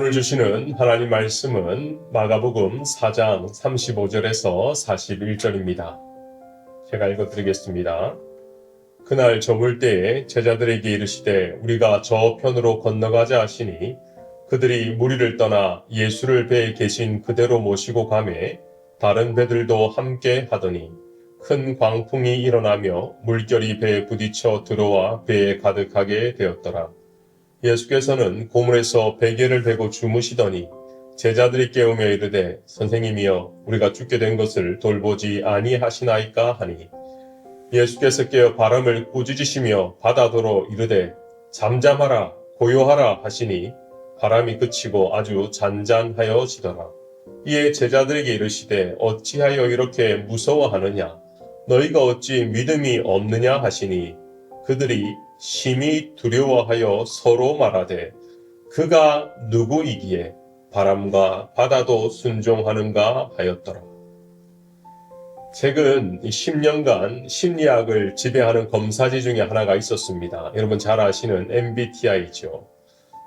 오늘 주시는 하나님 말씀은 마가복음 4장 35절에서 41절입니다. 제가 읽어드리겠습니다. 그날 저물 때에 제자들에게 이르시되 우리가 저 편으로 건너가자 하시니 그들이 무리를 떠나 예수를 배에 계신 그대로 모시고 가매 다른 배들도 함께 하더니 큰 광풍이 일어나며 물결이 배에 부딪혀 들어와 배에 가득하게 되었더라. 예수께서는 고물에서 베개를 베고 주무시더니 제자들이 깨우며 이르되 선생님이여 우리가 죽게 된 것을 돌보지 아니하시나이까 하니 예수께서 깨어 바람을 꾸짖으시며 바다더러 이르되 잠잠하라 고요하라 하시니 바람이 그치고 아주 잔잔하여지더라. 이에 제자들에게 이르시되 어찌하여 이렇게 무서워하느냐 너희가 어찌 믿음이 없느냐 하시니 그들이 심히 두려워하여 서로 말하되 그가 누구이기에 바람과 바다도 순종하는가 하였더라. 최근 10년간 심리학을 지배하는 검사지 중에 하나가 있었습니다. 여러분 잘 아시는 MBTI죠.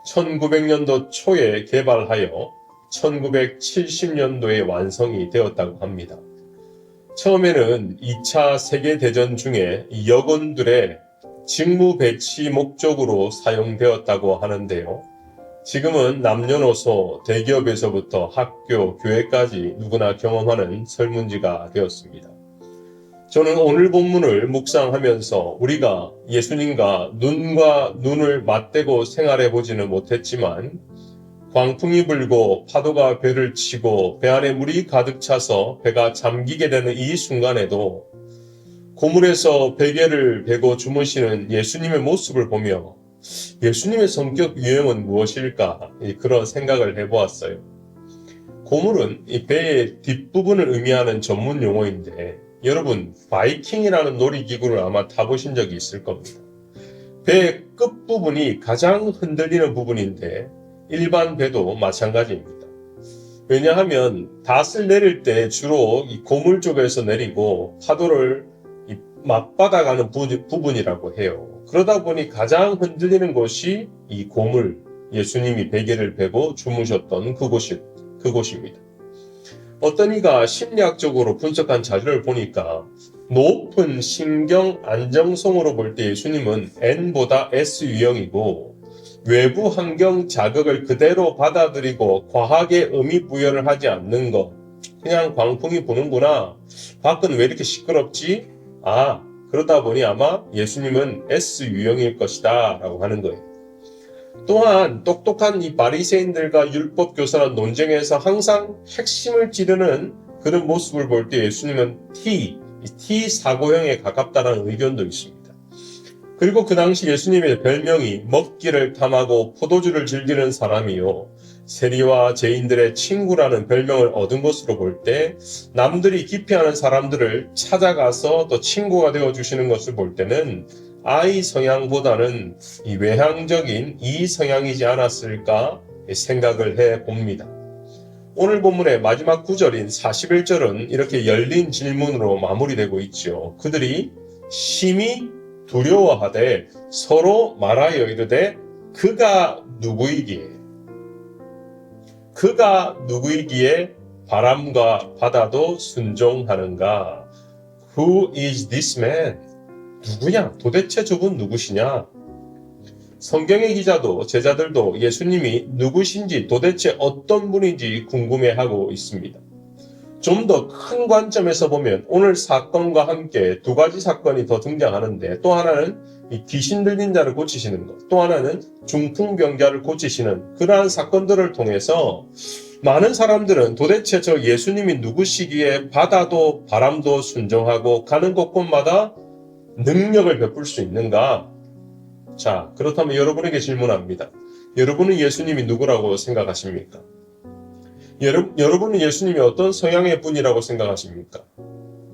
1900년도 초에 개발하여 1970년도에 완성이 되었다고 합니다. 처음에는 2차 세계대전 중에 여군들의 직무 배치 목적으로 사용되었다고 하는데요. 지금은 남녀노소, 대기업에서부터 학교, 교회까지 누구나 경험하는 설문지가 되었습니다. 저는 오늘 본문을 묵상하면서 우리가 예수님과 눈과 눈을 맞대고 생활해 보지는 못했지만 광풍이 불고 파도가 배를 치고 배 안에 물이 가득 차서 배가 잠기게 되는 이 순간에도 고물에서 베개를 베고 주무시는 예수님의 모습을 보며 예수님의 성격 유형은 무엇일까 그런 생각을 해보았어요. 고물은 이 배의 뒷부분을 의미하는 전문 용어인데 여러분 바이킹이라는 놀이기구를 아마 타보신 적이 있을 겁니다. 배의 끝부분이 가장 흔들리는 부분인데 일반 배도 마찬가지입니다. 왜냐하면 닷을 내릴 때 주로 이 고물 쪽에서 내리고 파도를 맞받아가는 부분이라고 해요. 그러다 보니 가장 흔들리는 곳이 이 고물, 예수님이 베개를 베고 주무셨던 그곳입니다. 어떤 이가 심리학적으로 분석한 자료를 보니까 높은 신경 안정성으로 볼 때 예수님은 N보다 S 유형이고 외부 환경 자극을 그대로 받아들이고 과하게 의미 부여를 하지 않는 것. 그냥 광풍이 부는구나. 밖은 왜 이렇게 시끄럽지? 그러다 보니 아마 예수님은 S 유형일 것이다 라고 하는 거예요. 또한 똑똑한 이 바리새인들과 율법 교사란 논쟁에서 항상 핵심을 찌르는 그런 모습을 볼 때 예수님은 T 사고형에 가깝다는 의견도 있습니다. 그리고 그 당시 예수님의 별명이 먹기를 탐하고 포도주를 즐기는 사람이요 세리와 죄인들의 친구라는 별명을 얻은 것으로 볼 때 남들이 기피하는 사람들을 찾아가서 또 친구가 되어주시는 것을 볼 때는 I 성향보다는 이 외향적인 E 성향이지 않았을까 생각을 해봅니다. 오늘 본문의 마지막 구절인 41절은 이렇게 열린 질문으로 마무리되고 있죠. 그들이 심히 두려워하되 서로 말하여 이르되 그가 누구이기에 바람과 바다도 순종하는가? Who is this man? 누구냐? 도대체 저분 누구시냐? 성경의 기자도 제자들도 예수님이 누구신지 도대체 어떤 분인지 궁금해하고 있습니다. 좀 더 큰 관점에서 보면 오늘 사건과 함께 두 가지 사건이 더 등장하는데 또 하나는 이 귀신 들린 자를 고치시는 것, 또 하나는 중풍병자를 고치시는 그러한 사건들을 통해서 많은 사람들은 도대체 저 예수님이 누구시기에 바다도 바람도 순종하고 가는 곳곳마다 능력을 베풀 수 있는가? 자, 그렇다면 여러분에게 질문합니다. 여러분은 예수님이 누구라고 생각하십니까? 여러분은 예수님이 어떤 성향의 분이라고 생각하십니까?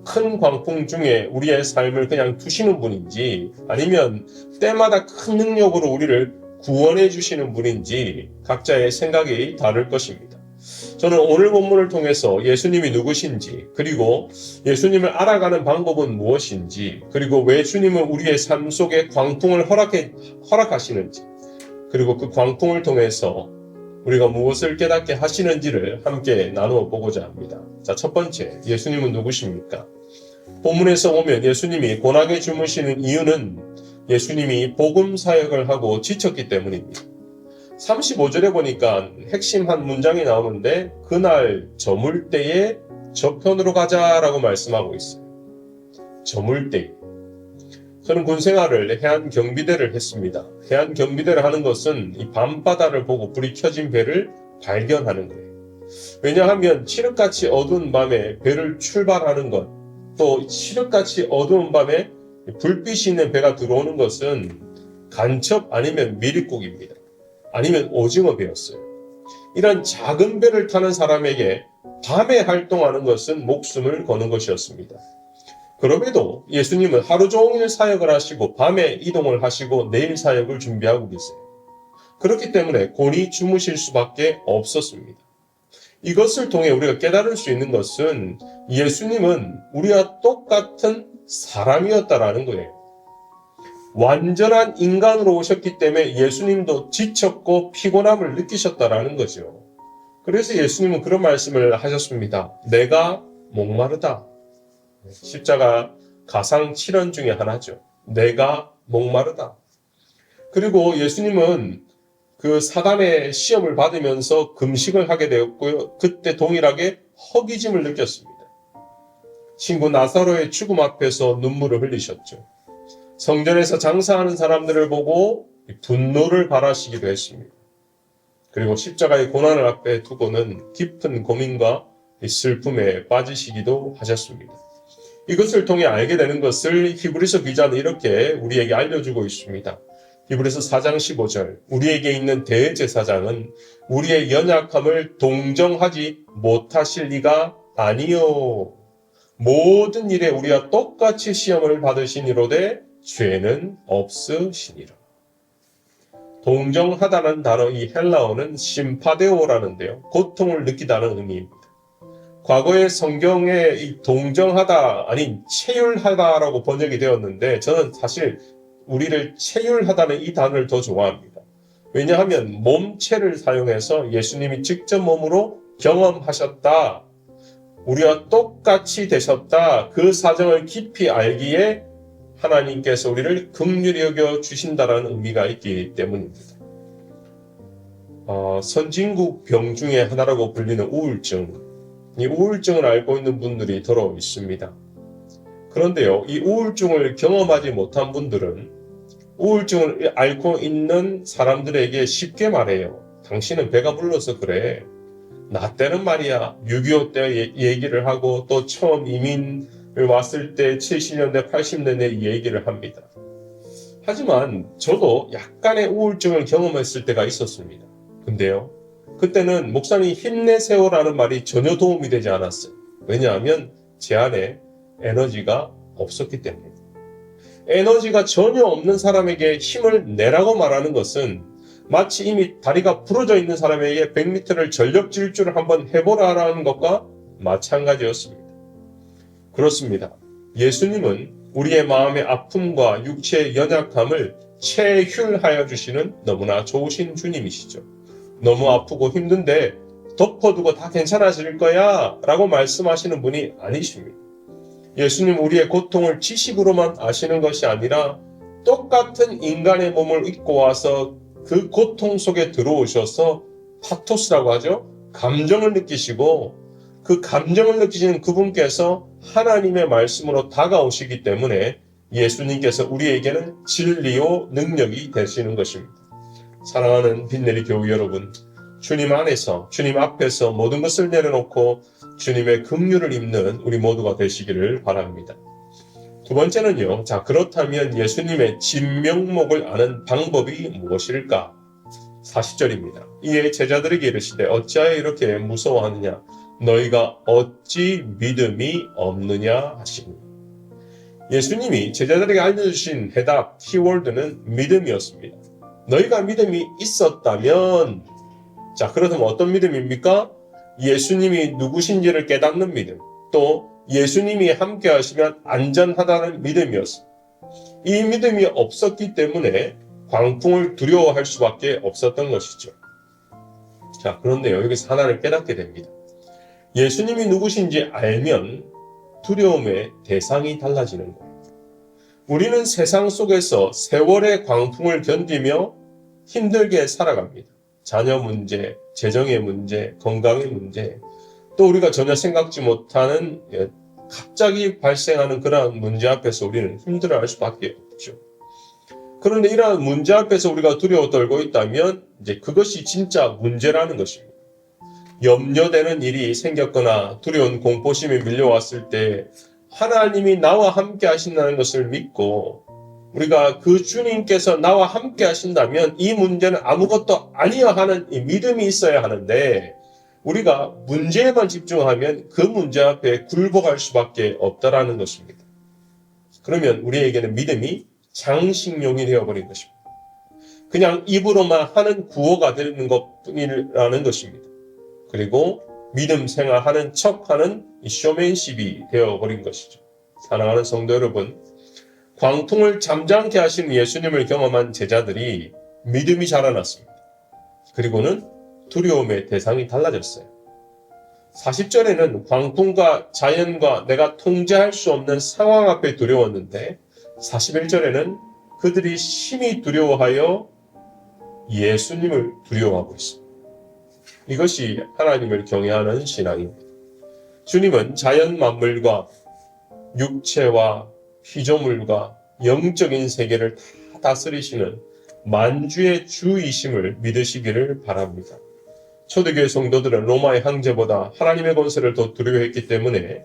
큰 광풍 중에 우리의 삶을 그냥 두시는 분인지 아니면 때마다 큰 능력으로 우리를 구원해 주시는 분인지 각자의 생각이 다를 것입니다. 저는 오늘 본문을 통해서 예수님이 누구신지 그리고 예수님을 알아가는 방법은 무엇인지 그리고 왜 주님은 우리의 삶 속에 광풍을 허락하시는지 그리고 그 광풍을 통해서 우리가 무엇을 깨닫게 하시는지를 함께 나누어 보고자 합니다. 자, 첫 번째, 예수님은 누구십니까? 본문에서 보면 예수님이 고나게 주무시는 이유는 예수님이 복음 사역을 하고 지쳤기 때문입니다. 35절에 보니까 핵심 한 문장이 나오는데 그날 저물 때에 저편으로 가자라고 말씀하고 있어요. 저물 때. 저는 군 생활을 해안 경비대를 했습니다. 해안 경비대를 하는 것은 이 밤바다를 보고 불이 켜진 배를 발견하는 거예요. 왜냐하면 칠흑같이 어두운 밤에 배를 출발하는 것, 또 칠흑같이 어두운 밤에 불빛이 있는 배가 들어오는 것은 간첩 아니면 미리국입니다. 아니면 오징어 배였어요. 이런 작은 배를 타는 사람에게 밤에 활동하는 것은 목숨을 거는 것이었습니다. 그럼에도 예수님은 하루 종일 사역을 하시고 밤에 이동을 하시고 내일 사역을 준비하고 계세요. 그렇기 때문에 곤히 주무실 수밖에 없었습니다. 이것을 통해 우리가 깨달을 수 있는 것은 예수님은 우리와 똑같은 사람이었다라는 거예요. 완전한 인간으로 오셨기 때문에 예수님도 지쳤고 피곤함을 느끼셨다라는 거죠. 그래서 예수님은 그런 말씀을 하셨습니다. 내가 목마르다. 십자가 가상 7원 중에 하나죠. 내가 목마르다. 그리고 예수님은 그 사단의 시험을 받으면서 금식을 하게 되었고요. 그때 동일하게 허기짐을 느꼈습니다. 친구 나사로의 죽음 앞에서 눈물을 흘리셨죠. 성전에서 장사하는 사람들을 보고 분노를 발하시기도 했습니다. 그리고 십자가의 고난을 앞에 두고는 깊은 고민과 슬픔에 빠지시기도 하셨습니다. 이것을 통해 알게 되는 것을 히브리서 기자는 이렇게 우리에게 알려주고 있습니다. 히브리서 4장 15절 우리에게 있는 대제사장은 우리의 연약함을 동정하지 못하실 리가 아니요. 모든 일에 우리와 똑같이 시험을 받으시니로되 죄는 없으시니라. 동정하다는 단어 이 헬라어는 심파데오라는데요. 고통을 느끼다는 의미입니다. 과거의 성경에 이 동정하다 아닌 체휼하다라고 번역이 되었는데 저는 사실 우리를 체휼하다는 이 단어를 더 좋아합니다. 왜냐하면 몸체를 사용해서 예수님이 직접 몸으로 경험하셨다. 우리와 똑같이 되셨다. 그 사정을 깊이 알기에 하나님께서 우리를 긍휼히 여겨 주신다라는 의미가 있기 때문입니다. 선진국 병 중에 하나라고 불리는 우울증. 이 우울증을 앓고 있는 분들이 더러 있습니다. 그런데요, 이 우울증을 경험하지 못한 분들은 우울증을 앓고 있는 사람들에게 쉽게 말해요. 당신은 배가 불러서 그래. 나 때는 말이야 6.25 때 얘기를 하고 또 처음 이민을 왔을 때 70년대 80년대 얘기를 합니다. 하지만 저도 약간의 우울증을 경험했을 때가 있었습니다. 근데요, 그때는 목사님 힘내세요라는 말이 전혀 도움이 되지 않았어요. 왜냐하면 제 안에 에너지가 없었기 때문입니다. 에너지가 전혀 없는 사람에게 힘을 내라고 말하는 것은 마치 이미 다리가 부러져 있는 사람에게 100m를 전력 질주를 한번 해보라라는 것과 마찬가지였습니다. 그렇습니다. 예수님은 우리의 마음의 아픔과 육체의 연약함을 체휼하여 주시는 너무나 좋으신 주님이시죠. 너무 아프고 힘든데 덮어두고 다 괜찮아질 거야 라고 말씀하시는 분이 아니십니다. 예수님 우리의 고통을 지식으로만 아시는 것이 아니라 똑같은 인간의 몸을 입고 와서 그 고통 속에 들어오셔서 파토스라고 하죠. 감정을 느끼시고 그 감정을 느끼시는 그분께서 하나님의 말씀으로 다가오시기 때문에 예수님께서 우리에게는 진리요 능력이 되시는 것입니다. 사랑하는 빛내리 교우 여러분, 주님 안에서 주님 앞에서 모든 것을 내려놓고 주님의 긍휼을 입는 우리 모두가 되시기를 바랍니다. 두 번째는요. 자, 그렇다면 예수님의 진명목을 아는 방법이 무엇일까? 40절입니다. 이에 제자들에게 이르시되 어찌하여 이렇게 무서워하느냐? 너희가 어찌 믿음이 없느냐 하시니. 예수님이 제자들에게 알려주신 해답, 키워드는 믿음이었습니다. 너희가 믿음이 있었다면, 자, 그렇다면 어떤 믿음입니까? 예수님이 누구신지를 깨닫는 믿음, 또 예수님이 함께 하시면 안전하다는 믿음이었습니다. 이 믿음이 없었기 때문에 광풍을 두려워할 수밖에 없었던 것이죠. 자, 그런데요, 여기서 하나를 깨닫게 됩니다. 예수님이 누구신지 알면 두려움의 대상이 달라지는 거예요. 우리는 세상 속에서 세월의 광풍을 견디며 힘들게 살아갑니다. 자녀 문제, 재정의 문제, 건강의 문제, 또 우리가 전혀 생각지 못하는 갑자기 발생하는 그러한 문제 앞에서 우리는 힘들어할 수밖에 없죠. 그런데 이러한 문제 앞에서 우리가 두려워 떨고 있다면 이제 그것이 진짜 문제라는 것입니다. 염려되는 일이 생겼거나 두려운 공포심이 밀려왔을 때 하나님이 나와 함께 하신다는 것을 믿고 우리가 그 주님께서 나와 함께 하신다면 이 문제는 아무것도 아니야 하는 이 믿음이 있어야 하는데 우리가 문제에만 집중하면 그 문제 앞에 굴복할 수밖에 없다라는 것입니다. 그러면 우리에게는 믿음이 장식용이 되어버린 것입니다. 그냥 입으로만 하는 구호가 되는 것뿐이라는 것입니다. 그리고 믿음 생활하는 척하는 쇼맨십이 되어버린 것이죠. 사랑하는 성도 여러분, 광풍을 잠잠케 하신 예수님을 경험한 제자들이 믿음이 자라났습니다. 그리고는 두려움의 대상이 달라졌어요. 40절에는 광풍과 자연과 내가 통제할 수 없는 상황 앞에 두려웠는데 41절에는 그들이 심히 두려워하여 예수님을 두려워하고 있습니다. 이것이 하나님을 경외하는 신앙입니다. 주님은 자연 만물과 육체와 피조물과 영적인 세계를 다 다스리시는 만주의 주이심을 믿으시기를 바랍니다. 초대교회 성도들은 로마의 황제보다 하나님의 권세를 더 두려워했기 때문에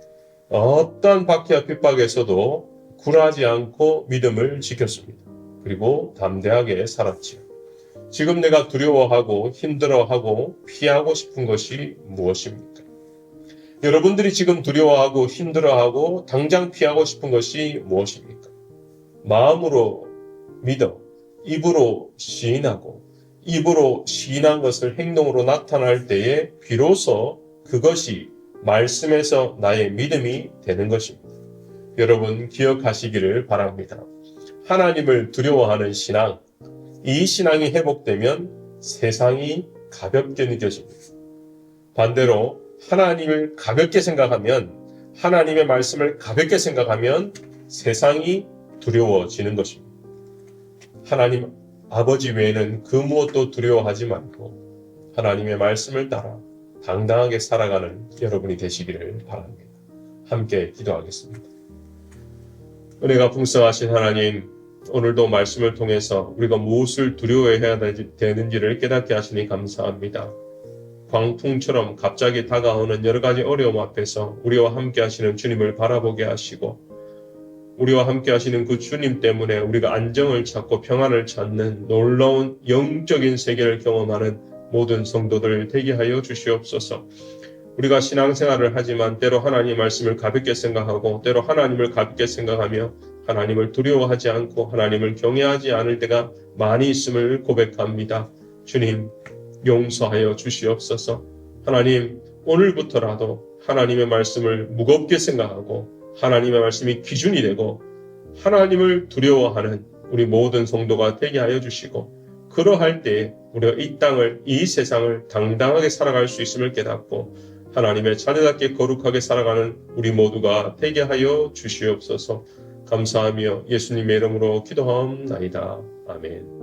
어떤 박해와 핍박에서도 굴하지 않고 믿음을 지켰습니다. 그리고 담대하게 살았지요. 지금 내가 두려워하고 힘들어하고 피하고 싶은 것이 무엇입니까? 여러분들이 지금 두려워하고 힘들어하고 당장 피하고 싶은 것이 무엇입니까? 마음으로 믿어 입으로 시인하고 입으로 시인한 것을 행동으로 나타날 때에 비로소 그것이 말씀에서 나의 믿음이 되는 것입니다. 여러분 기억하시기를 바랍니다. 하나님을 두려워하는 신앙, 이 신앙이 회복되면 세상이 가볍게 느껴집니다. 반대로 하나님을 가볍게 생각하면 하나님의 말씀을 가볍게 생각하면 세상이 두려워지는 것입니다. 하나님 아버지 외에는 그 무엇도 두려워하지 말고 하나님의 말씀을 따라 당당하게 살아가는 여러분이 되시기를 바랍니다. 함께 기도하겠습니다. 은혜가 풍성하신 하나님, 오늘도 말씀을 통해서 우리가 무엇을 두려워해야 되는지를 깨닫게 하시니 감사합니다. 광풍처럼 갑자기 다가오는 여러 가지 어려움 앞에서 우리와 함께 하시는 주님을 바라보게 하시고 우리와 함께 하시는 그 주님 때문에 우리가 안정을 찾고 평안을 찾는 놀라운 영적인 세계를 경험하는 모든 성도들 되게 하여 주시옵소서. 우리가 신앙생활을 하지만 때로 하나님의 말씀을 가볍게 생각하고 때로 하나님을 가볍게 생각하며 하나님을 두려워하지 않고 하나님을 경외하지 않을 때가 많이 있음을 고백합니다. 주님 용서하여 주시옵소서. 하나님 오늘부터라도 하나님의 말씀을 무겁게 생각하고 하나님의 말씀이 기준이 되고 하나님을 두려워하는 우리 모든 성도가 되게 하여 주시고 그러할 때 우리가 이 땅을 이 세상을 당당하게 살아갈 수 있음을 깨닫고 하나님의 자녀답게 거룩하게 살아가는 우리 모두가 되게 하여 주시옵소서. 감사하며 예수님의 이름으로 기도하옵나이다. 아멘.